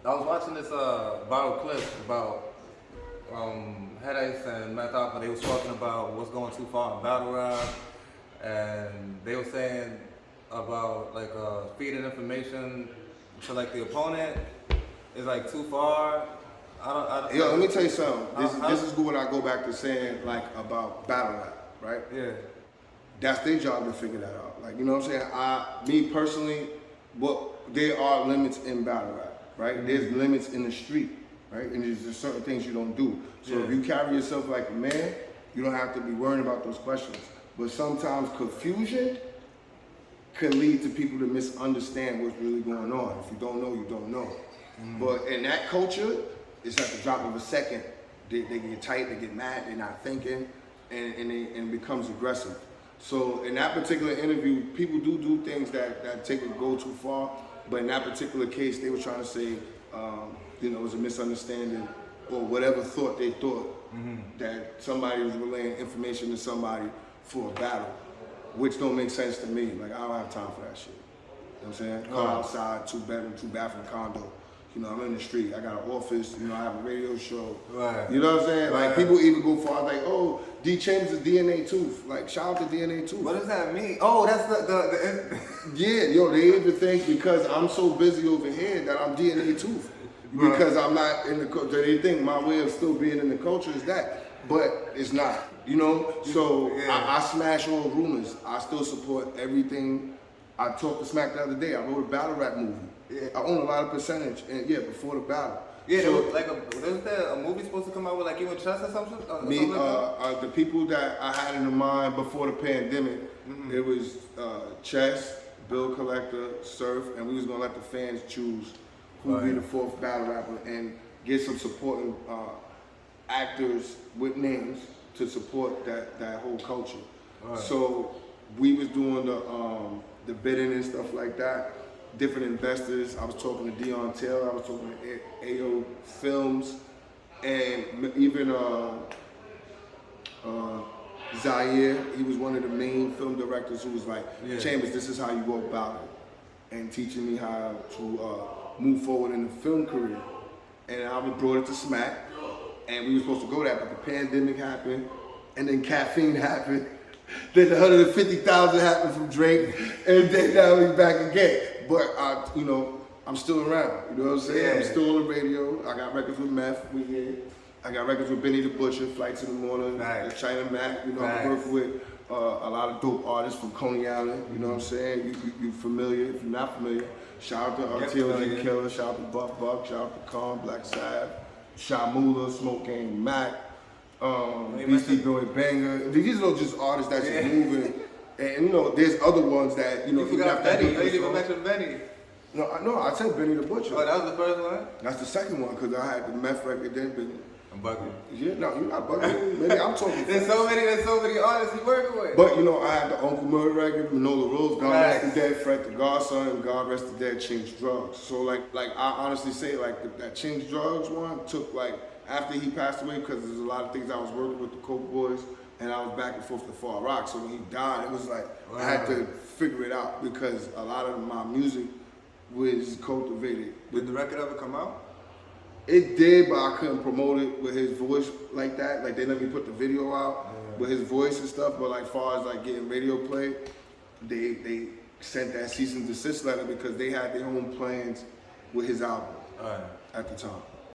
I was watching this viral clip about Headaches and Meth Alpha. They was talking about what's going too far in battle rap, and they were saying about like feeding information to like the opponent is like too far. Yo, let me tell you something. This is what I go back to saying like about battle rap, right? Yeah. That's their job to figure that out. Like, you know what I'm saying? Me personally, there are limits in battle rap, right? Mm-hmm. There's limits in the street, right? And there's just certain things you don't do. So if you carry yourself like a man, you don't have to be worrying about those questions. But sometimes confusion can lead to people to misunderstand what's really going on. If you don't know, you don't know. Mm-hmm. But in that culture, it's at the drop of a second. They get tight, they get mad, they're not thinking, and it becomes aggressive. So in that particular interview, people do things that go too far. But in that particular case, they were trying to say, it was a misunderstanding or whatever thought they thought that somebody was relaying information to somebody for a battle, which don't make sense to me. Like, I don't have time for that shit. You know what I'm saying? Car outside, 2-bedroom, 2-bathroom condo. I'm in the street. I got an office. I have a radio show. Right. You know what I'm saying? Right. Like, people even go far like, oh, D.Chamberz is DNA Tooth. Like, shout out to DNA Tooth. What does that mean? Oh, that's the Yeah, yo, they even think because I'm so busy over here that I'm DNA Tooth. Because I'm not in the culture. They think my way of still being in the culture is that. But it's not, So I smash all rumors. I still support everything. I talked to Smack the other day. I wrote a battle rap movie. Yeah. I own a lot of percentage, and before the battle. Yeah, so, wasn't there a movie supposed to come out with like you and Chess or something? The people that I had in mind before the pandemic, it was Chess, Bill Collector, Surf, and we was gonna let the fans choose who would be the fourth battle rapper and get some supporting actors with names to support that whole culture. Right. So we was doing the bidding and stuff like that. Different investors. I was talking to Dion Taylor. I was talking to AO Films, and even Zaire. He was one of the main film directors who was like, Chambers, this is how you go about it, and teaching me how to move forward in the film career. And I brought it to Smack, and we were supposed to go there, but the pandemic happened, and then caffeine happened. Then the 150,000 happened from Drake, and then now he's back again. But I'm still around. You know what I'm saying? Yeah. I'm still on the radio. I got records with Meth. I got records with Benny the Butcher, Flights in the Morning, China Mac. I work with a lot of dope artists from Coney Island. You know what I'm saying? You familiar? If you're not familiar, shout out to TLG Killer. Shout out to Buck. Shout out to Khan, Black Sav, Shamula, Smoke Gang Mac. Beastie Boy Banger. These are just artists that's just moving. And there's other ones that you forgot Benny. You didn't even mention Benny. No, I said Benny the Butcher. Oh, that was the first one? That's the second one because I had the Meth record, then Benny. I'm bugging. Yeah, no, you're not bugging. Maybe I'm talking. There's so many artists he working with. But I had the Uncle Murray record, Manola Rose, God Rest the Dead, Fred the Godson, and God Rest the Dead, Changed Drugs. So like I honestly say that Changed Drugs one took after he passed away, because there's a lot of things I was working with the Coke Boys, and I was back and forth to Far Rock. So when he died, it was I had to figure it out because a lot of my music was cultivated. Did the record ever come out? It did, but I couldn't promote it with his voice like that. Like, they let me put the video out with his voice and stuff, but far as getting radio play, they sent that cease and desist letter because they had their own plans with his album at the time.